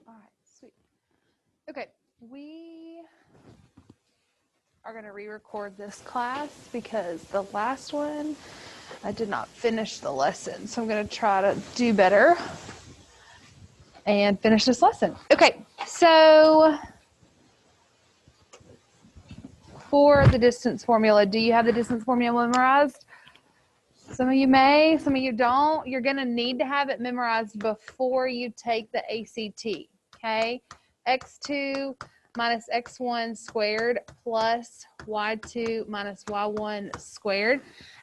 All right, sweet. Okay, we are going to re-record this class because the last one I did not finish the lesson. So I'm going to try to do better and finish this lesson. Okay, so for the distance formula, do you have the distance formula memorized? Some of you may, some of you don't. You're going to need to have it memorized before you take the ACT, okay? X2 minus X1 squared plus Y2 minus Y1 squared.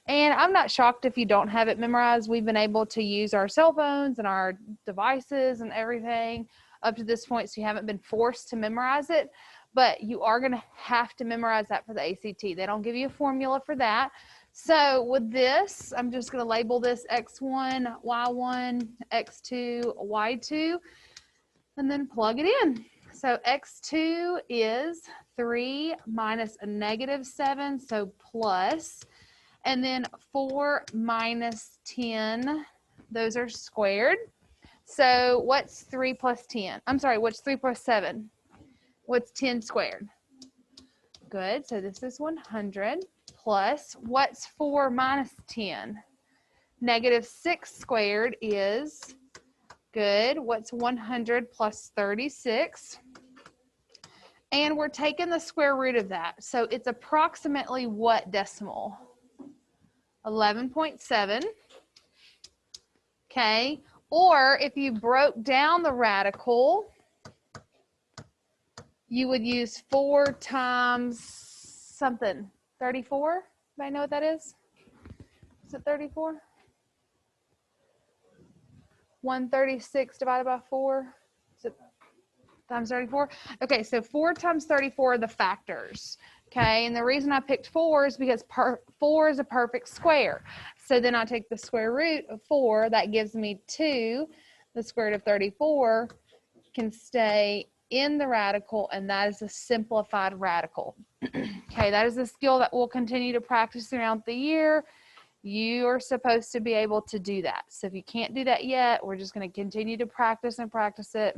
And I'm not shocked if you don't have it memorized. We've been able to use our cell phones and our devices and everything up to this point, so you haven't been forced to memorize it. But you are going to have to memorize that for the ACT. They don't give you a formula for that. So with this, I'm just going to label this X1, Y1, X2, Y2, and then plug it in. So X2 is 3 minus a negative 7, so plus. And then 4 minus 10, those are squared. So what's 3 plus 10? I'm sorry, what's 3 plus 7? What's 10 squared? Good, so this is 100 plus, what's 4 minus 10? Negative 6 squared is, good, what's 100 plus 36? And we're taking the square root of that. So it's approximately what decimal? 11.7. Okay, or if you broke down the radical, you would use 4 times something. 34? Anybody know what that is? Is it 34? 136 divided by 4? Is it times 34? Okay, so 4 times 34 are the factors. Okay, and the reason I picked 4 is because 4 is a perfect square. So then I take the square root of 4. That gives me 2. The square root of 34 can stay in the radical, and that is a simplified radical. Okay, that is a skill that we'll continue to practice throughout the year. You are supposed to be able to do that. So if you can't do that yet, we're just going to continue to practice and practice it.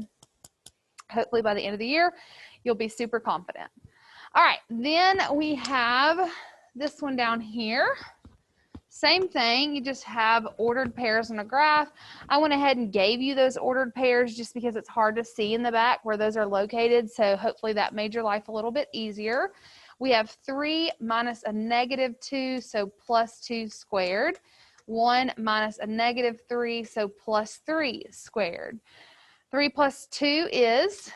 Hopefully by the end of the year, you'll be super confident. All right, then we have this one down here. Same thing, you just have ordered pairs on a graph. I went ahead and gave you those ordered pairs just because it's hard to see in the back where those are located. So hopefully that made your life a little bit easier. We have 3 minus a negative 2, so plus 2 squared. 1 minus a negative 3, so plus 3 squared. 3 plus 2 is,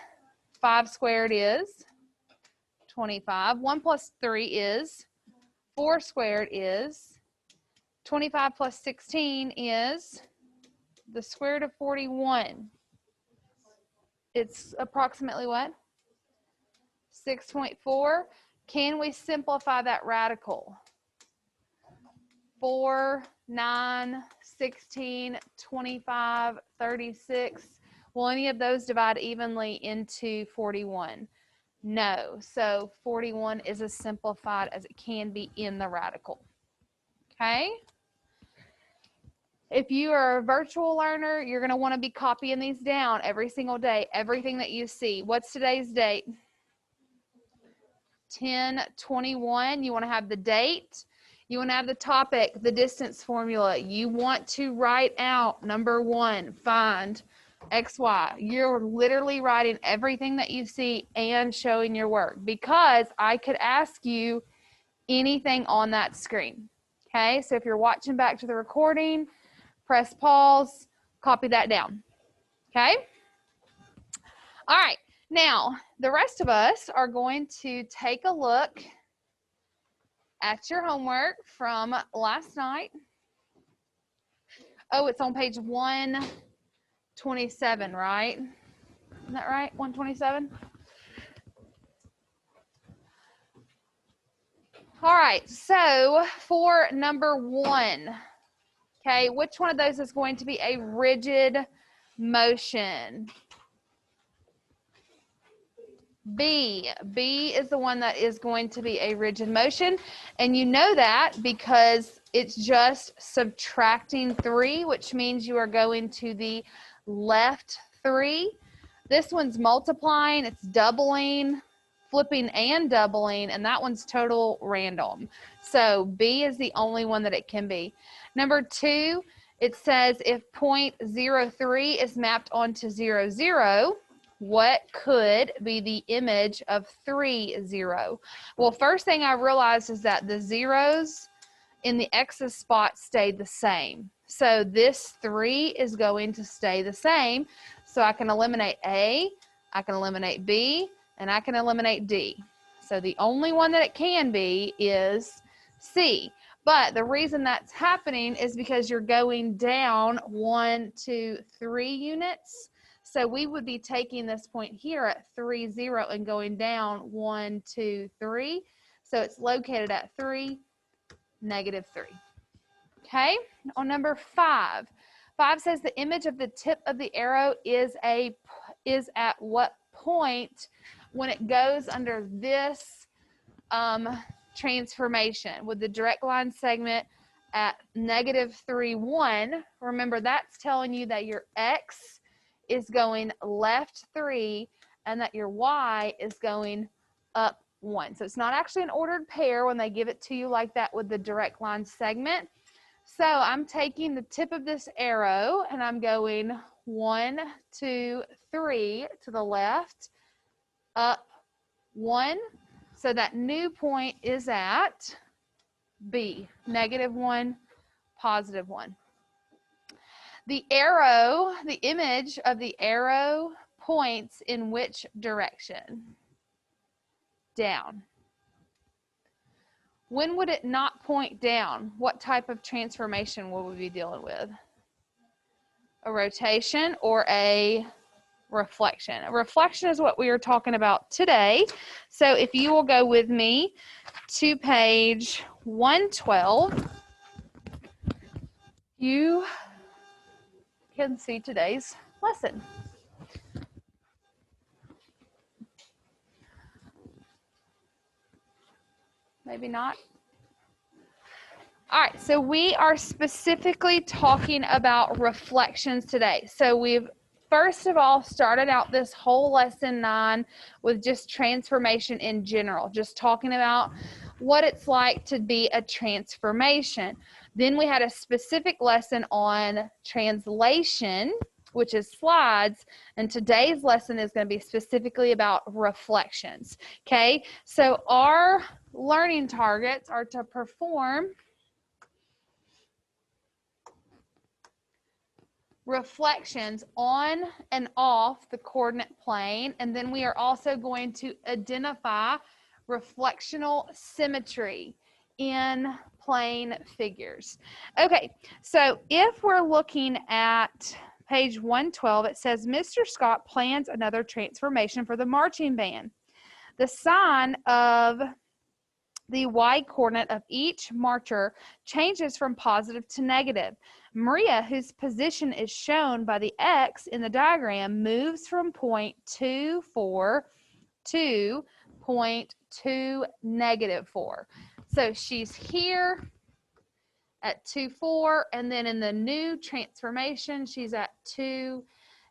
5 squared is 25. 1 plus 3 is, 4 squared is, 25 plus 16 is the square root of 41. It's approximately what? 6.4. Can we simplify that radical? 4, 9, 16, 25, 36. Will any of those divide evenly into 41? No. So 41 is as simplified as it can be in the radical. Okay? If you are a virtual learner, you're going to want to be copying these down every single day, everything that you see. What's today's date? 10/21. You want to have the date. You want to have the topic, the distance formula. You want to write out, number 1, find XY. You're literally writing everything that you see and showing your work, because I could ask you anything on that screen. Okay, so if you're watching back to the recording, press pause, copy that down. Okay? All right. Now, the rest of us are going to take a look at your homework from last night. Oh, it's on page 127, right? Isn't that right? 127? All right. So, for number 1, okay, which one of those is going to be a rigid motion? B. B is the one that is going to be a rigid motion. And you know that because it's just subtracting 3, which means you are going to the left 3. This one's multiplying, it's doubling, flipping and doubling, and that one's total random. So B is the only one that it can be. Number 2, it says if point 0.03 is mapped onto 0, 0, what could be the image of 3, 0? Well, first thing I realized is that the zeros in the x's spot stayed the same. So this 3 is going to stay the same. So I can eliminate A, I can eliminate B, and I can eliminate D. So the only one that it can be is C. But the reason that's happening is because you're going down 1, 2, 3 units. So we would be taking this point here at 3, 0 and going down 1, 2, 3. So it's located at 3, -3. Okay, on number 5. 5 says the image of the tip of the arrow is at what point when it goes under this transformation with the direct line segment at -3, 1. Remember, that's telling you that your x is going left 3 and that your y is going up 1. So it's not actually an ordered pair when they give it to you like that with the direct line segment. So I'm taking the tip of this arrow and I'm going 1, 2, 3 to the left, up 1. So that new point is at B, -1, +1. The arrow, the image of the arrow points in which direction? Down. When would it not point down? What type of transformation will we be dealing with? A rotation or a reflection? A reflection is what we are talking about today. So if you will go with me to page 112, you can see today's lesson. Maybe not. All right, so we are specifically talking about reflections today. So we've first of all started out this whole lesson 9 with just transformation in general, just talking about what it's like to be a transformation. Then we had a specific lesson on translation, which is slides, and today's lesson is going to be specifically about reflections. Okay, so our learning targets are to perform reflections on and off the coordinate plane, and then we are also going to identify reflectional symmetry in plane figures. Okay, so if we're looking at page 112, it says Mr. Scott plans another transformation for the marching band. The sign of the y coordinate of each marcher changes from positive to negative. Maria, whose position is shown by the X in the diagram, moves from point 2, 4 to point 2, -4. So she's here at 2, 4, and then in the new transformation, she's at 2,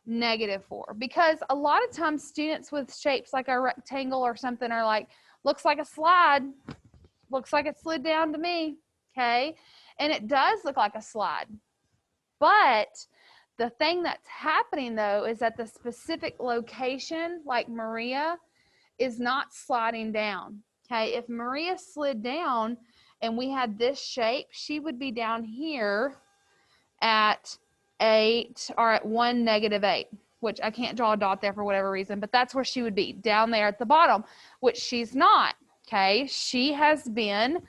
-4. Because a lot of times students with shapes like a rectangle or something are like, looks like a slide. Looks like it slid down to me, okay? And it does look like a slide. But the thing that's happening, though, is that the specific location, like Maria, is not sliding down, okay? If Maria slid down and we had this shape, she would be down here at 8 or at 1, -8, which I can't draw a dot there for whatever reason, but that's where she would be, down there at the bottom, which she's not. Okay, she has been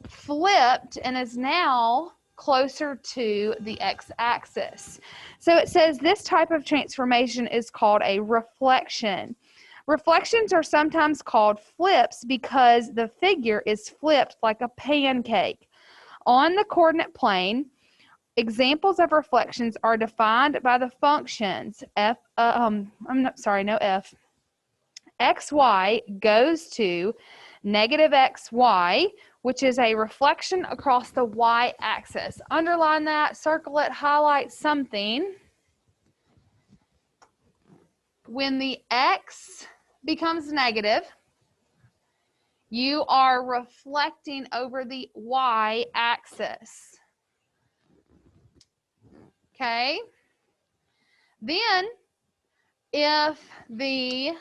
flipped and is now closer to the x-axis. So it says this type of transformation is called a reflection. Reflections are sometimes called flips because the figure is flipped like a pancake. On the coordinate plane, examples of reflections are defined by the functions xy goes to -xy, which is a reflection across the y-axis. Underline that, circle it, highlight something. when the x becomes negative, you are reflecting over the y-axis. Okay? Then, if the,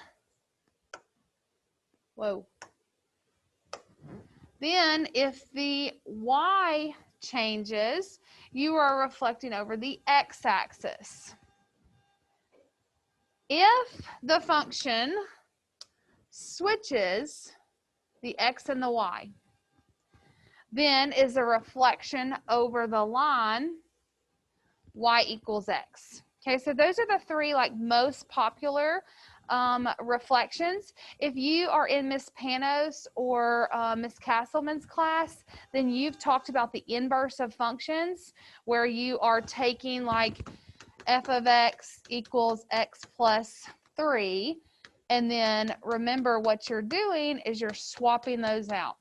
y changes, you are reflecting over the x-axis. If the function switches the x and the y, then is a reflection over the line y equals x. Okay, so those are the three like most popular reflections. If you are in Miss Panos or Miss Castleman's class, then you've talked about the inverse of functions, where you are taking like f of x equals x plus 3, and then remember what you're doing is you're swapping those out.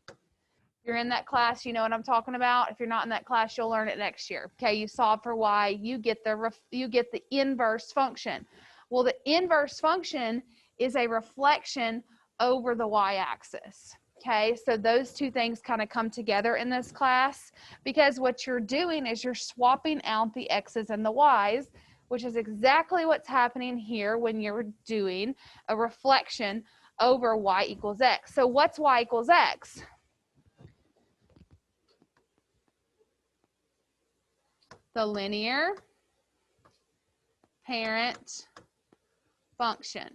If you're in that class, you know what I'm talking about. If you're not in that class, you'll learn it next year. Okay, you solve for y, you get the inverse function. Well, the inverse function is a reflection over the y-axis. Okay, so those two things kind of come together in this class, because what you're doing is you're swapping out the x's and the y's, which is exactly what's happening here when you're doing a reflection over y equals x. So what's y equals x? The linear parent function.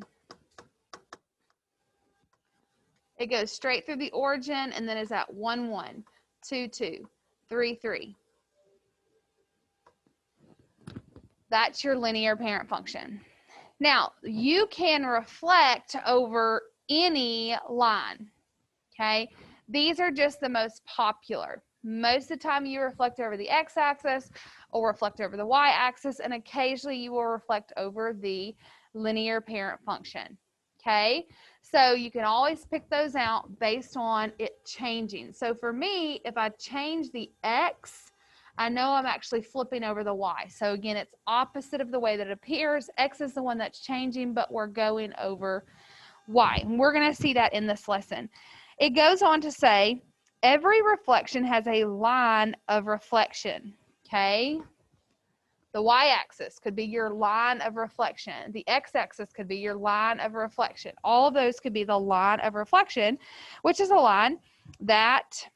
It goes straight through the origin and then is at 1, 1, 2, 2, 3, 3. That's your linear parent function. Now, you can reflect over any line, okay? These are just the most popular. Most of the time you reflect over the x-axis or reflect over the y-axis, and occasionally you will reflect over the linear parent function, okay? So you can always pick those out based on it changing. So for me, if I change the x, I know I'm actually flipping over the y. So again, it's opposite of the way that it appears. X is the one that's changing, but we're going over y. And we're going to see that in this lesson. It goes on to say, every reflection has a line of reflection, okay? The y-axis could be your line of reflection. The x-axis could be your line of reflection. All of those could be the line of reflection, which is a line that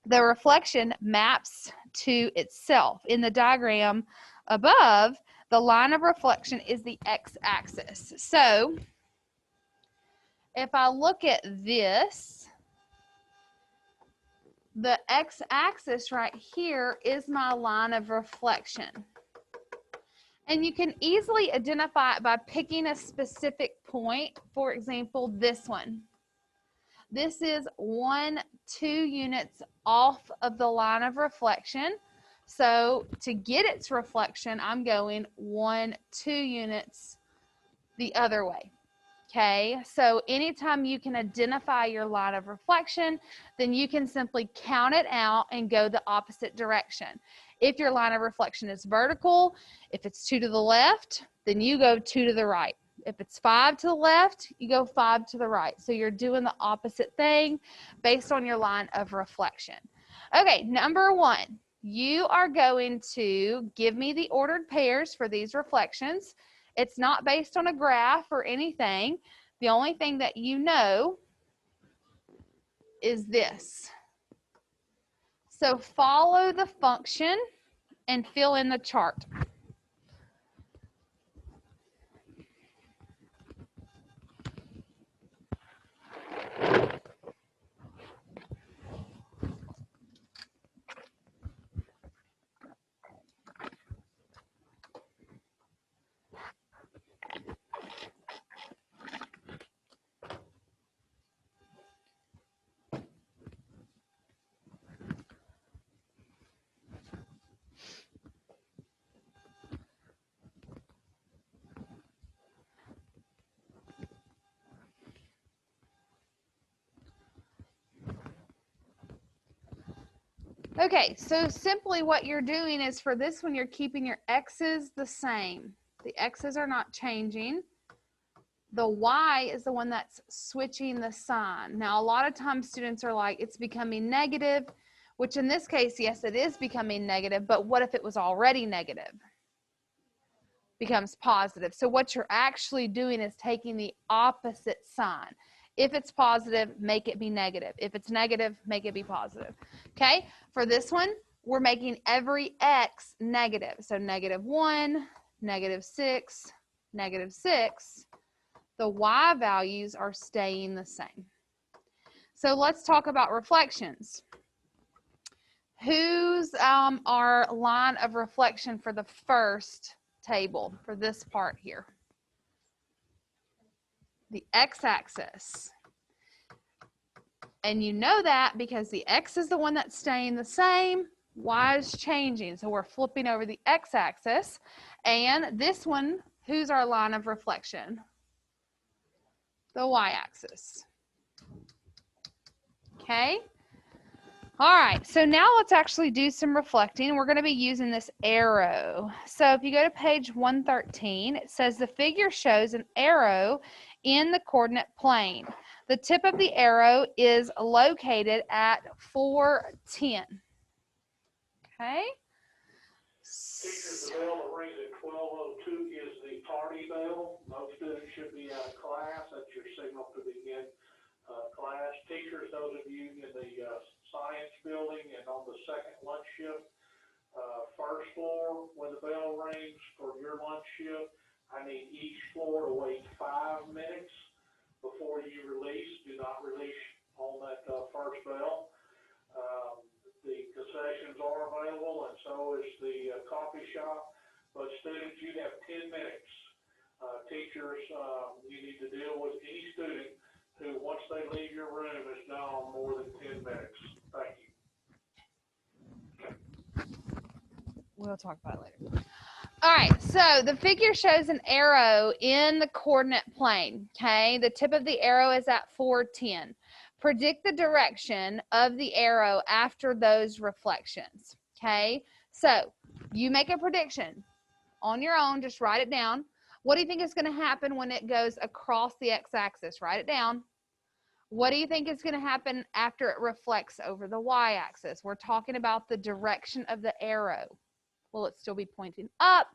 the reflection maps to itself. In the diagram above, the line of reflection is the x-axis. So if I look at this, the x-axis right here is my line of reflection. And you can easily identify it by picking a specific point. For example, this one. This is 1, 2 units off of the line of reflection. So to get its reflection, I'm going 1, 2 units the other way. Okay, so anytime you can identify your line of reflection, then you can simply count it out and go the opposite direction. If your line of reflection is vertical, if it's 2 to the left, then you go 2 to the right. If it's 5 to the left, you go 5 to the right. So you're doing the opposite thing based on your line of reflection. Okay, number 1, you are going to give me the ordered pairs for these reflections. It's not based on a graph or anything. The only thing that you know is this. So follow the function and fill in the chart. Okay, so simply what you're doing is for this one, you're keeping your x's the same. The X's are not changing. The Y is the one that's switching the sign. Now, a lot of times students are like, it's becoming negative, which in this case, yes, it is becoming negative, but what if it was already negative? Becomes positive. So what you're actually doing is taking the opposite sign. If it's positive, make it be negative. If it's negative, make it be positive. Okay? For this one, we're making every X negative. So -1, -6, -6. The Y values are staying the same. So let's talk about reflections. Who's our line of reflection for the first table, for this part here? The x-axis. And you know that because the x is the one that's staying the same, y is changing. So we're flipping over the x-axis. And this one, who's our line of reflection? The y-axis. Okay? All right, so now let's actually do some reflecting. We're going to be using this arrow. So if you go to page 113, it says the figure shows an arrow in the coordinate plane. The tip of the arrow is located at 410. Okay? Teachers, the bell that rings at 12:02 is the tardy bell. Most students should be out of class. That's your signal to begin class. Teachers, those of you in the science building and on the second lunch shift, first floor, when the bell rings for your lunch shift, I need each floor to wait 5 minutes before you release. Do not release on that first bell. The concessions are available, and so is the coffee shop. But students, you have 10 minutes. Teachers, you need to deal with any student who, once they leave your room, is gone more than 10 minutes. Thank you. We'll talk about it later. All right, so the figure shows an arrow in the coordinate plane, okay? The tip of the arrow is at 410. Predict the direction of the arrow after those reflections, okay? So you make a prediction on your own, just write it down. What do you think is going to happen when it goes across the x-axis? Write it down. What do you think is going to happen after it reflects over the y-axis? We're talking about the direction of the arrow. Will it still be pointing up?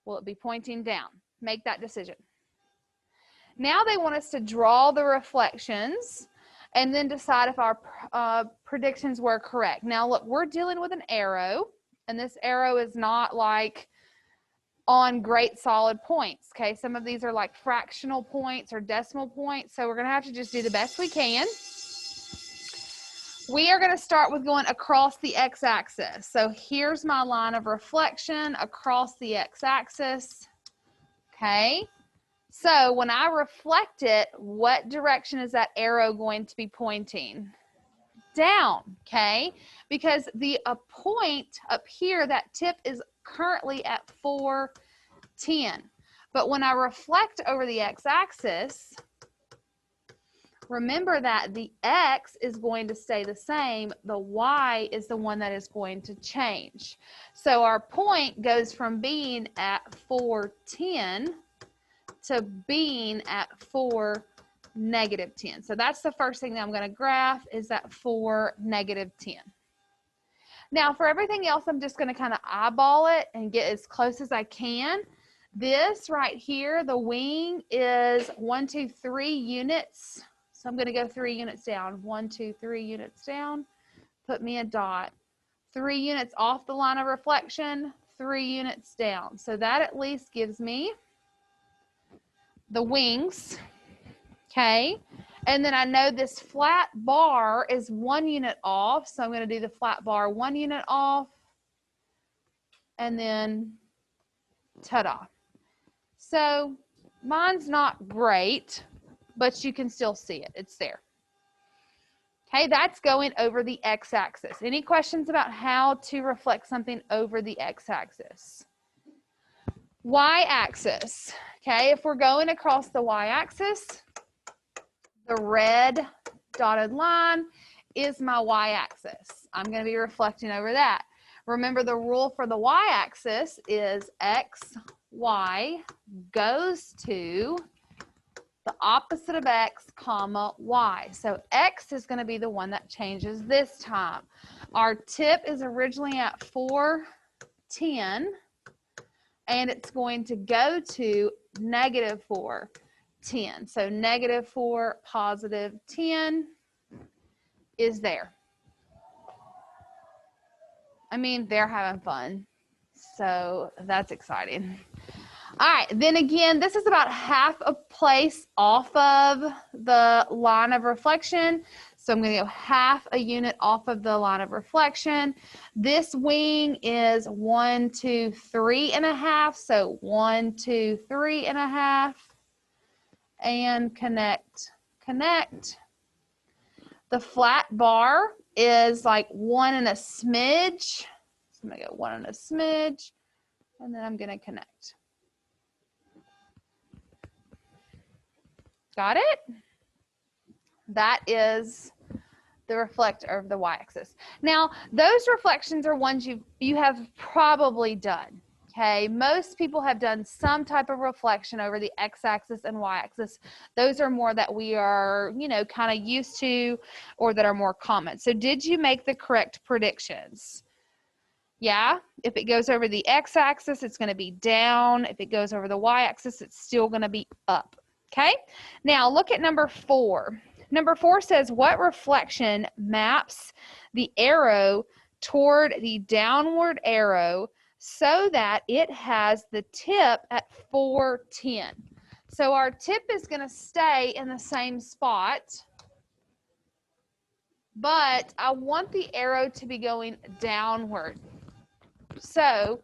Will it be pointing down? Make that decision. Now they want us to draw the reflections and then decide if our predictions were correct. Now look, we're dealing with an arrow, and this arrow is not like on great solid points, okay? Some of these are like fractional points or decimal points, so we're going to have to just do the best we can. We are going to start with going across the x-axis. So here's my line of reflection across the x-axis, okay? So when I reflect it, what direction is that arrow going to be pointing? Down, okay? Because the point up here, that tip is currently at 410. But when I reflect over the x-axis, remember that the x is going to stay the same. The y is the one that is going to change. So our point goes from being at 410 to being at 4 -10. So that's the first thing that I'm going to graph, is that 4 -10. Now for everything else, I'm just going to kind of eyeball it and get as close as I can. This right here, the wing, is 1, 2, 3 units. So I'm going to go 3 units down. 1, 2, 3 units down. Put me a dot. 3 units off the line of reflection, 3 units down. So that at least gives me the wings, okay? And then I know this flat bar is 1 unit off, so I'm going to do the flat bar 1 unit off, and then ta-da. So mine's not great, but you can still see it. It's there. Okay, that's going over the x-axis. Any questions about how to reflect something over the x-axis? Y-axis. Okay, if we're going across the y-axis, the red dotted line is my y-axis. I'm going to be reflecting over that. Remember, the rule for the y-axis is x y goes to the opposite of x, comma, y. So x is going to be the one that changes this time. Our tip is originally at 410, and it's going to go to negative 410. So negative 4, positive 10 is there. I mean, they're having fun. So that's exciting. All right, then again, this is about half a place off of the line of reflection. So I'm going to go half a unit off of the line of reflection. This wing is 1, 2, 3.5. So 1, 2, 3.5. And connect, connect. The flat bar is like 1 and a smidge. So I'm going to go 1 and a smidge. And then I'm going to connect. Got it? That is the reflector of the y-axis. Now, those reflections are ones you have probably done. Okay, most people have done some type of reflection over the x-axis and y-axis. Those are more that we are, you know, kind of used to, or that are more common. So did you make the correct predictions? Yeah, if it goes over the x-axis, it's going to be down. If it goes over the y-axis, it's still going to be up. Okay, now look at number 4. Number 4 says, what reflection maps the arrow toward the downward arrow so that it has the tip at 410? So our tip is going to stay in the same spot, but I want the arrow to be going downward. So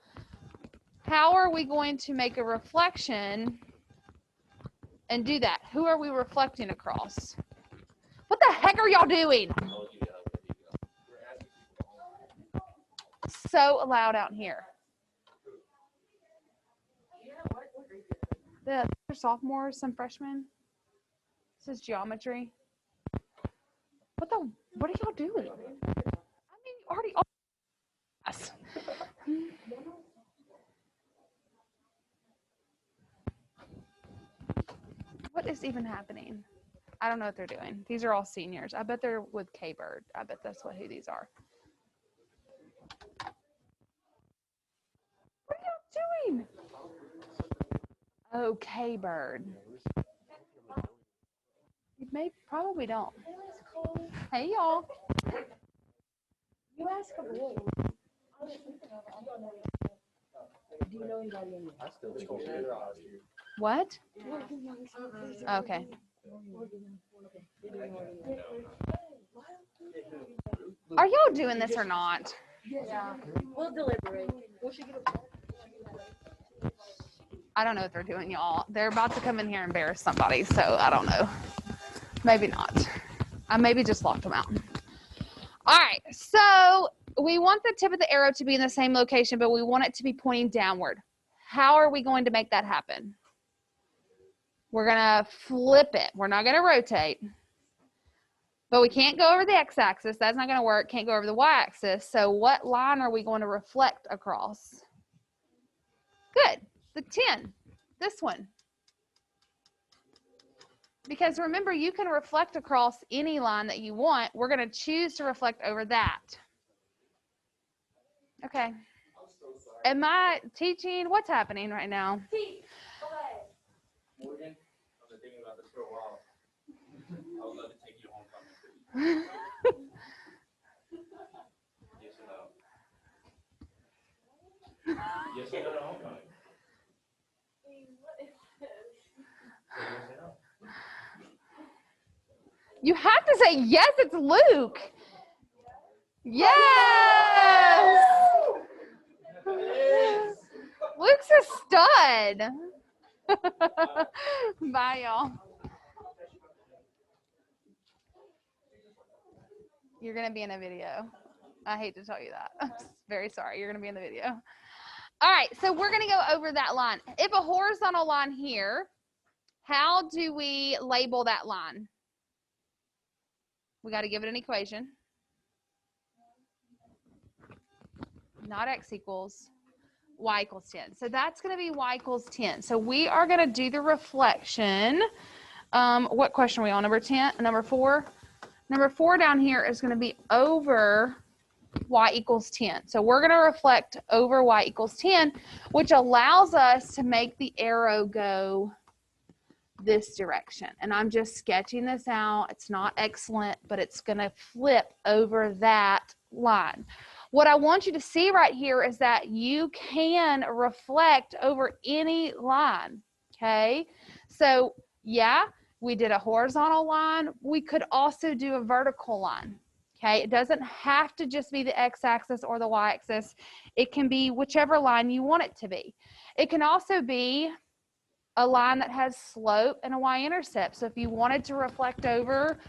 how are we going to make a reflection and do that? Who are we reflecting across? What the heck are y'all doing? So loud out here. The sophomores, some freshmen. This is geometry. What are y'all doing? I mean, you already are. What is even happening? I don't know what they're doing. These are all seniors. I bet they're with K-Bird. I bet that's who these are. What are y'all doing? Oh, K-Bird. You probably don't. Hey, y'all. You asked for boys. Do you know anybody in there? What? Okay. Are y'all doing this or not? Yeah. We'll deliberate. I don't know what they're doing, y'all. They're about to come in here and embarrass somebody, so I don't know. Maybe not. I maybe just locked them out. All right, so we want the tip of the arrow to be in the same location, but we want it to be pointing downward. How are we going to make that happen? We're going to flip it. We're not going to rotate. But we can't go over the x-axis. That's not going to work. Can't go over the y-axis. So what line are we going to reflect across? Good. The 10. This one. Because remember, you can reflect across any line that you want. We're going to choose to reflect over that. Okay. Am I teaching? What's happening right now? Morgan, I've been thinking about this for a while. I would love to take you homecoming. Yes or no? Yes or no to homecoming? You have to say yes, it's Luke. Yes! Luke's a stud. Bye, y'all. You're going to be in a video. I hate to tell you that. I'm very sorry. You're going to be in the video. All right, so we're going to go over that line. If a horizontal line here, how do we label that line? We got to give it an equation. Not x equals. y equals 10. So that's going to be y equals 10. So we are going to do the reflection. What question are we on? Number 10? Number 4? Number 4 down here is going to be over y equals 10. So we're going to reflect over y equals 10, which allows us to make the arrow go this direction. And I'm just sketching this out. It's not excellent, but it's going to flip over that line. What I want you to see right here is that you can reflect over any line, okay? So, yeah, we did a horizontal line. We could also do a vertical line, okay? It doesn't have to just be the x-axis or the y-axis. It can be whichever line you want it to be. It can also be a line that has slope and a y-intercept. So if you wanted to reflect over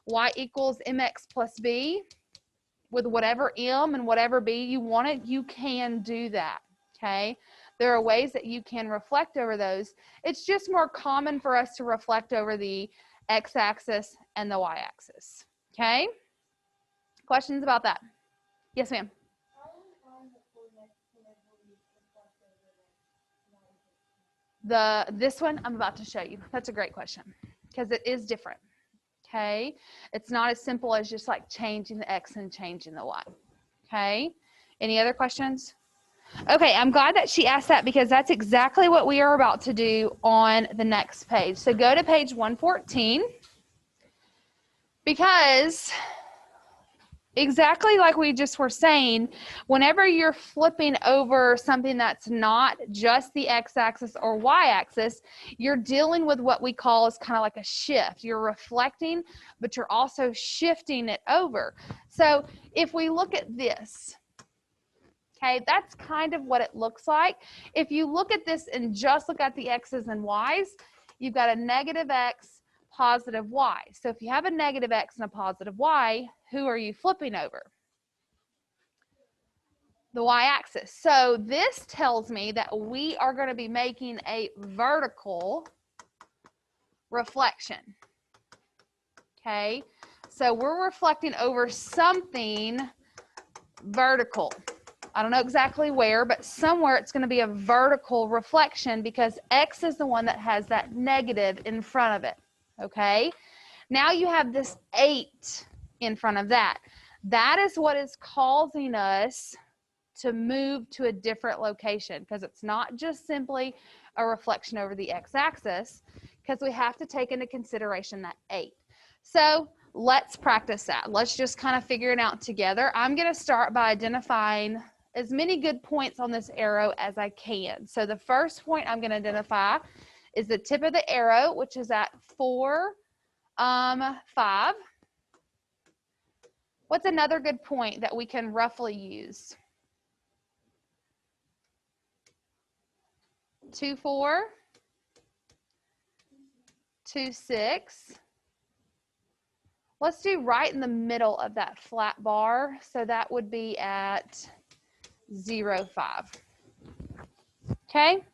y equals mx plus b with whatever m and whatever b you wanted, you can do that, okay? There are ways that you can reflect over those. It's just more common for us to reflect over the x-axis and the y-axis, okay? Questions about that? Yes, ma'am. This one I'm about to show you. That's a great question because it is different, okay? It's not as simple as just like changing the x and changing the y, okay? Any other questions? Okay, I'm glad that she asked that because that's exactly what we are about to do on the next page. So go to page 114 because exactly like we just were saying, whenever you're flipping over something that's not just the x-axis or y-axis, you're dealing with what we call is kind of like a shift. You're reflecting, but you're also shifting it over. So if we look at this, okay, that's kind of what it looks like. If you look at this and just look at the x's and y's, you've got a negative x, positive y. So if you have a negative x and a positive y, who are you flipping over? The y-axis. So this tells me that we are going to be making a vertical reflection. Okay, so we're reflecting over something vertical. I don't know exactly where, but somewhere it's going to be a vertical reflection because x is the one that has that negative in front of it. Okay, now you have this 8 in front of that. That is what is causing us to move to a different location because it's not just simply a reflection over the x-axis because we have to take into consideration that 8. So let's practice that. Let's just kind of figure it out together. I'm going to start by identifying as many good points on this arrow as I can. So the first point I'm going to identify is the tip of the arrow, which is at 4, 5. What's another good point that we can roughly use? 2, 4, 2, 6. Let's do right in the middle of that flat bar. So that would be at 0, 5. Okay.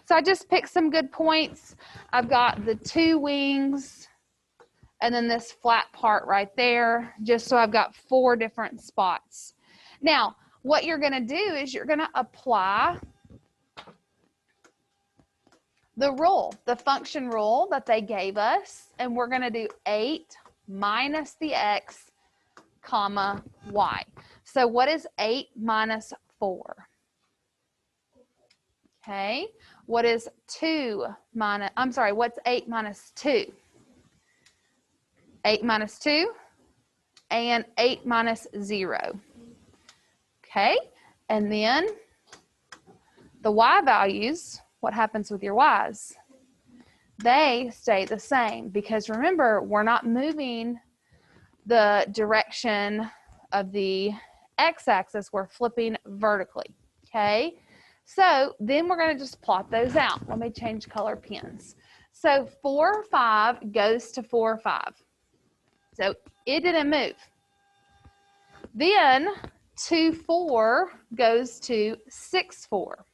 So I just picked some good points. I've got the 2 wings and then this flat part right there, just so I've got 4 different spots. Now, what you're going to do is you're going to apply the rule, the function rule that they gave us, and we're going to do 8 minus the x, comma, y. So what is 8 minus 4? Okay, what is 2 minus, I'm sorry, what's 8 minus 2? 8 minus 2 and 8 minus 0. Okay, and then the y values, what happens with your y's? They stay the same because remember, we're not moving the direction of the x-axis, we're flipping vertically, okay? So then we're going to just plot those out. Let me change color pens. So 4, 5 goes to 4, 5. So it didn't move. Then 2, 4 goes to 6, 4.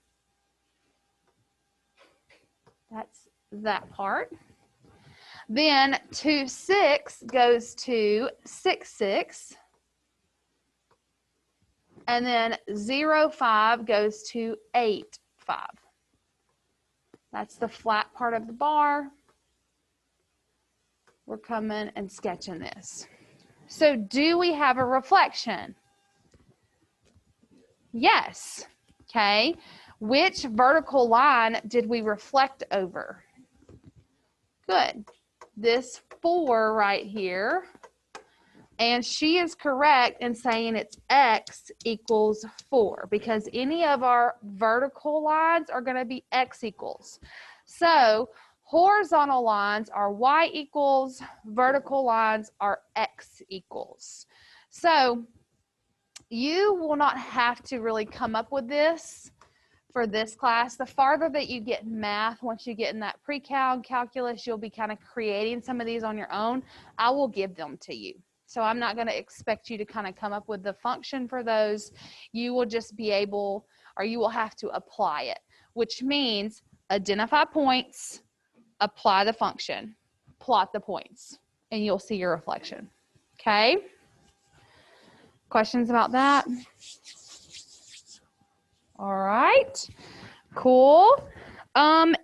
That's that part. Then 2, 6 goes to 6, 6. And then 0, 5 goes to 8, 5. That's the flat part of the bar. We're coming and sketching this. So do we have a reflection? Yes. Okay. Which vertical line did we reflect over? Good. This 4 right here. And she is correct in saying it's x equals 4 because any of our vertical lines are going to be x equals. So horizontal lines are y equals, vertical lines are x equals. So you will not have to really come up with this for this class. The farther that you get in math, once you get in that pre-cal and calculus, you'll be kind of creating some of these on your own. I will give them to you. So I'm not going to expect you to kind of come up with the function for those. You will just be able, or you will have to apply it, which means identify points, apply the function, plot the points, and you'll see your reflection. Okay? Questions about that? All right. Cool.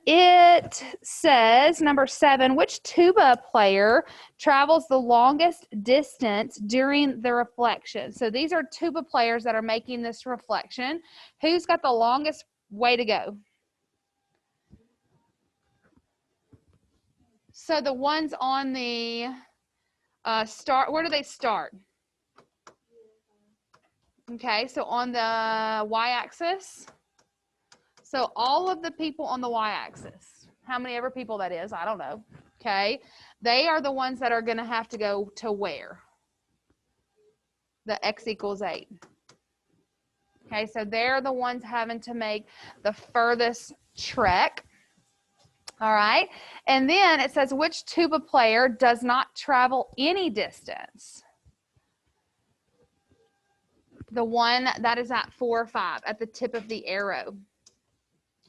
It says, number 7, which tuba player travels the longest distance during the reflection? So these are tuba players that are making this reflection. Who's got the longest way to go? So the ones on the start, where do they start? Okay, so on the y-axis. So all of the people on the y-axis, how many ever people that is, I don't know, okay? They are the ones that are going to have to go to where? The x equals 8. Okay, so they're the ones having to make the furthest trek. All right, and then it says which tuba player does not travel any distance? The one that is at 4 or 5, at the tip of the arrow.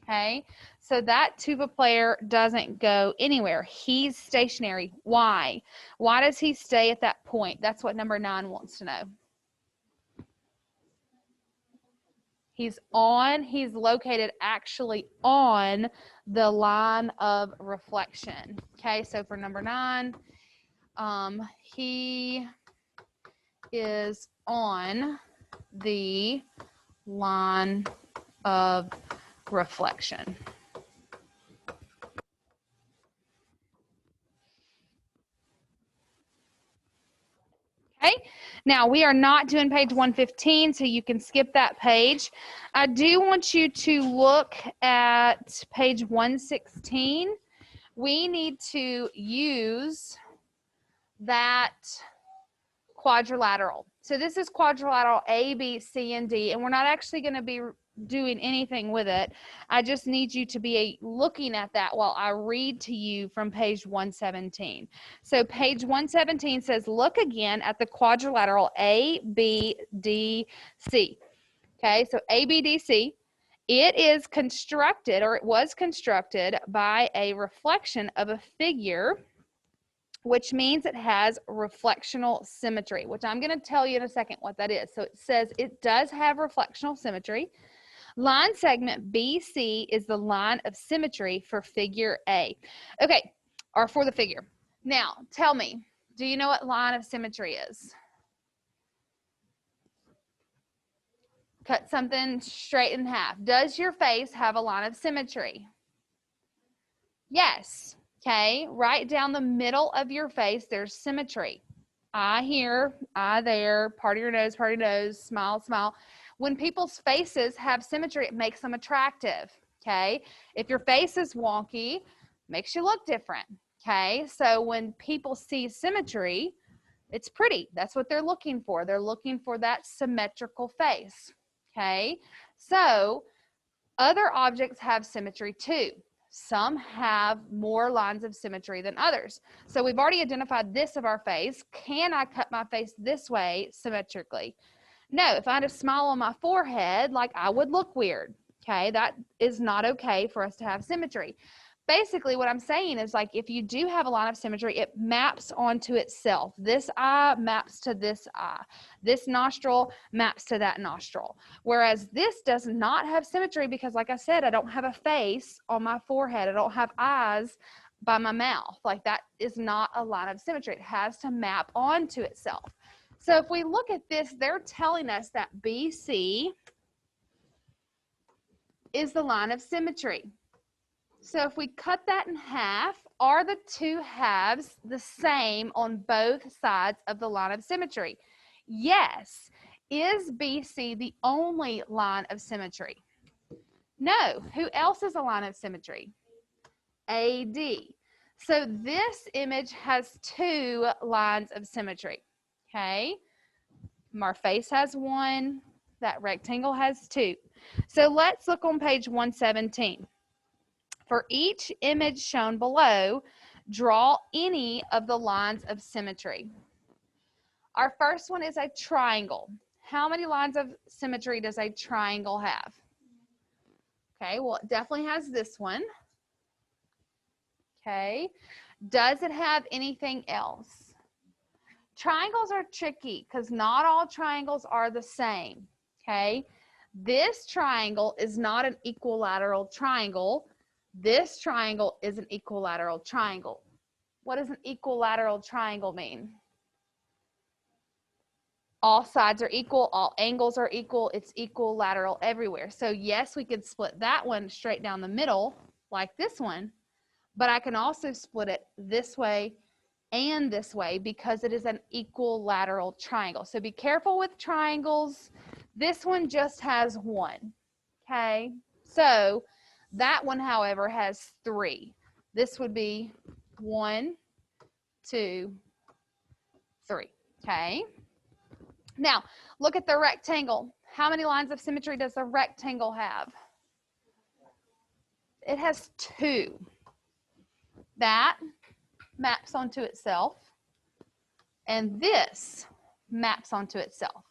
Okay, so that tuba player doesn't go anywhere. He's stationary. Why? Why does he stay at that point? That's what number 9 wants to know. He's located actually on the line of reflection. Okay, so for number 9, he is on the line of reflection. Okay, now we are not doing page 115, so you can skip that page. I do want you to look at page 116. We need to use that quadrilateral. So this is quadrilateral A, B, C, and D, and we're not actually going to be doing anything with it. I just need you to be looking at that while I read to you from page 117. So page 117 says, look again at the quadrilateral A, B, D, C. Okay, so A, B, D, C. It is constructed, or it was constructed by a reflection of a figure, which means it has reflectional symmetry, which I'm going to tell you in a second what that is. So it says it does have reflectional symmetry. Line segment BC is the line of symmetry for figure A. Okay, or for the figure. Now, tell me, do you know what line of symmetry is? Cut something straight in half. Does your face have a line of symmetry? Yes. Okay, right down the middle of your face, there's symmetry. Eye here, eye there, part of your nose, smile, smile. When people's faces have symmetry, it makes them attractive, okay? If your face is wonky, makes you look different, okay? So when people see symmetry, it's pretty. That's what they're looking for. They're looking for that symmetrical face, okay? So other objects have symmetry too. Some have more lines of symmetry than others. So we've already identified this of our face. Can I cut my face this way symmetrically? No, if I had a smile on my forehead, like I would look weird. Okay, that is not okay for us to have symmetry. basically what I'm saying is, like, if you do have a line of symmetry, it maps onto itself. This eye maps to this eye. This nostril maps to that nostril. Whereas this does not have symmetry because, like I said, I don't have a face on my forehead. I don't have eyes by my mouth. Like, that is not a line of symmetry. It has to map onto itself. So if we look at this, they're telling us that BC is the line of symmetry. So if we cut that in half, are the two halves the same on both sides of the line of symmetry? Yes. Is BC the only line of symmetry? No. Who else is a line of symmetry? AD. So this image has two lines of symmetry. Okay. Our face has one. That rectangle has two. So let's look on page 117. For each image shown below, draw any of the lines of symmetry. Our first one is a triangle. How many lines of symmetry does a triangle have? Okay, well, it definitely has this one. Okay, does it have anything else? Triangles are tricky because not all triangles are the same. Okay, this triangle is not an equilateral triangle. This triangle is an equilateral triangle. What does an equilateral triangle mean? All sides are equal, all angles are equal, it's equilateral everywhere. So yes, we could split that one straight down the middle like this one, but I can also split it this way and this way because it is an equilateral triangle. So be careful with triangles. This one just has one, okay? So that one, however, has three. This would be 1, 2, 3. Okay. Now, look at the rectangle. How many lines of symmetry does the rectangle have? It has 2. That maps onto itself, and this maps onto itself.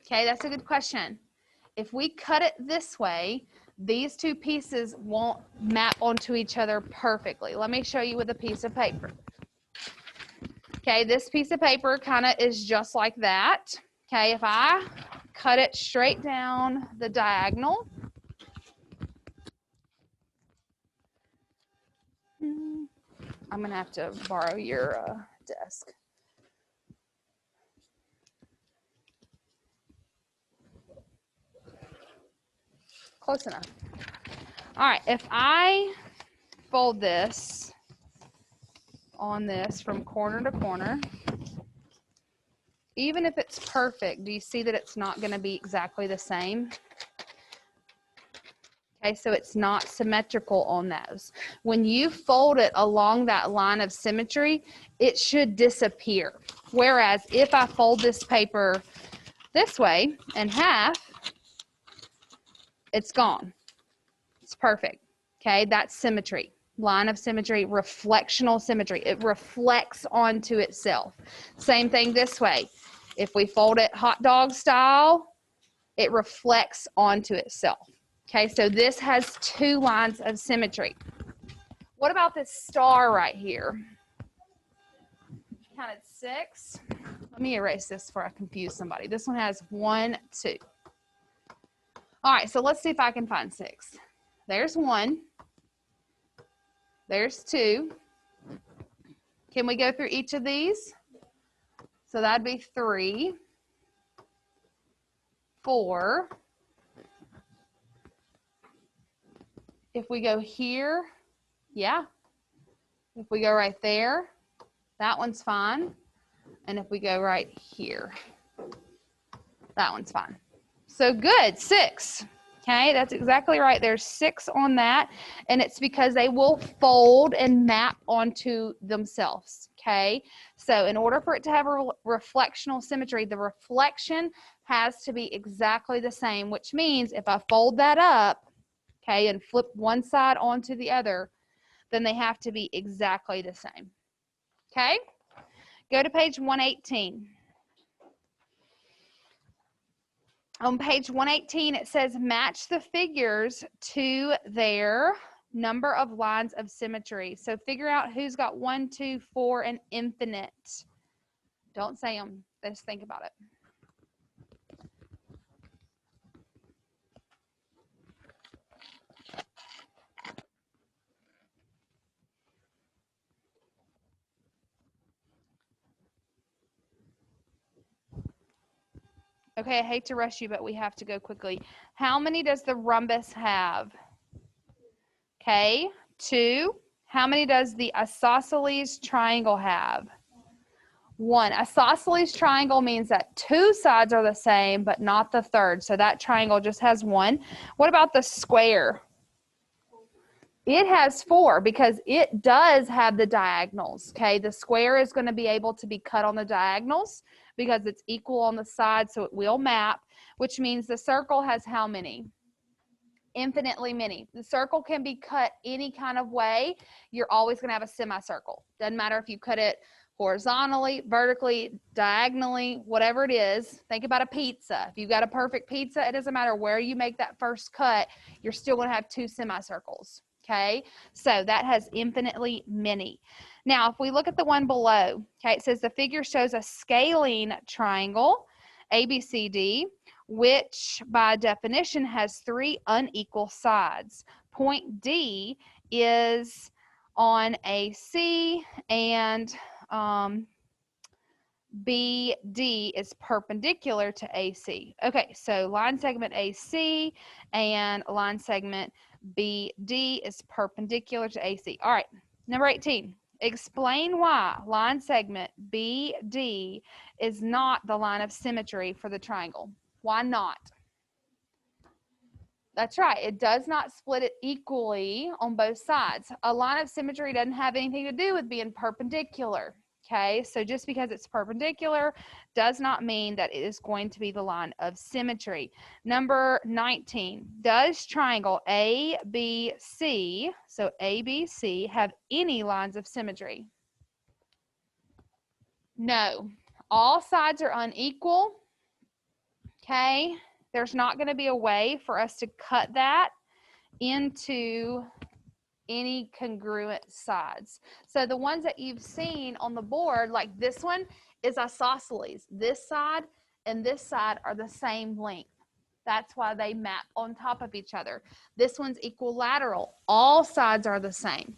Okay, that's a good question. If we cut it this way, these two pieces won't map onto each other perfectly. Let me show you with a piece of paper. Okay, this piece of paper kind of is just like that. Okay, if I cut it straight down the diagonal, I'm going to have to borrow your desk. Close enough. All right, if I fold this on this from corner to corner, even if it's perfect, do you see that it's not going to be exactly the same? Okay, so it's not symmetrical on those. When you fold it along that line of symmetry, it should disappear. Whereas if I fold this paper this way in half, it's gone. It's perfect. Okay, that's symmetry. Line of symmetry, reflectional symmetry. It reflects onto itself. Same thing this way. If we fold it hot dog style, it reflects onto itself. Okay, so this has 2 lines of symmetry. What about this star right here? Counted 6. Let me erase this before I confuse somebody. This one has 1, 2. All right, so let's see if I can find 6. There's 1. There's 2. Can we go through each of these? So that'd be 3, 4. If we go here, yeah. If we go right there, that one's fine. And if we go right here, that one's fine. So good, 6. Okay, that's exactly right. There's 6 on that, and it's because they will fold and map onto themselves. Okay, so in order for it to have a reflectional symmetry, the reflection has to be exactly the same, which means if I fold that up, okay, and flip one side onto the other, then they have to be exactly the same. Okay, go to page 118. On page 118, it says match the figures to their number of lines of symmetry. So figure out who's got 1, 2, 4, and infinite. Don't say them. Just think about it. Okay, I hate to rush you, but we have to go quickly. How many does the rhombus have? Okay, 2. How many does the isosceles triangle have? 1. Isosceles triangle means that 2 sides are the same, but not the third. So that triangle just has 1. What about the square? It has 4 because it does have the diagonals. Okay, the square is going to be able to be cut on the diagonals because it's equal on the side, so it will map, which means the circle has how many? Infinitely many. The circle can be cut any kind of way. You're always going to have a semicircle. Doesn't matter if you cut it horizontally, vertically, diagonally, whatever it is. Think about a pizza. If you've got a perfect pizza, it doesn't matter where you make that first cut, you're still going to have 2 semicircles. Okay, so that has infinitely many. Now, if we look at the one below, okay, it says the figure shows a scaling triangle, ABCD, which by definition has 3 unequal sides. Point D is on AC and BD is perpendicular to AC. Okay, so line segment AC and line segment BD is perpendicular to AC. All right, number 18. Explain why line segment BD is not the line of symmetry for the triangle. Why not? That's right. It does not split it equally on both sides. A line of symmetry doesn't have anything to do with being perpendicular. Okay, so just because it's perpendicular does not mean that it is going to be the line of symmetry. Number 19, does triangle ABC, so ABC, have any lines of symmetry? No. All sides are unequal. Okay, there's not going to be a way for us to cut that into any congruent sides. So the ones that you've seen on the board, like this one, is isosceles. This side and this side are the same length. That's why they map on top of each other. This one's equilateral. All sides are the same.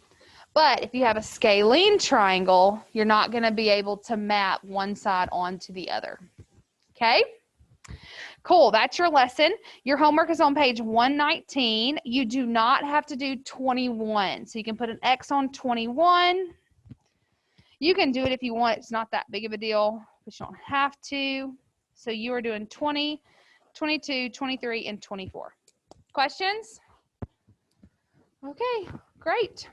But if you have a scalene triangle, you're not going to be able to map one side onto the other. Okay? Cool, that's your lesson. Your homework is on page 119. You do not have to do 21. So you can put an X on 21. You can do it if you want. It's not that big of a deal, but you don't have to. So you are doing 20, 22, 23, and 24. Questions? Okay, great.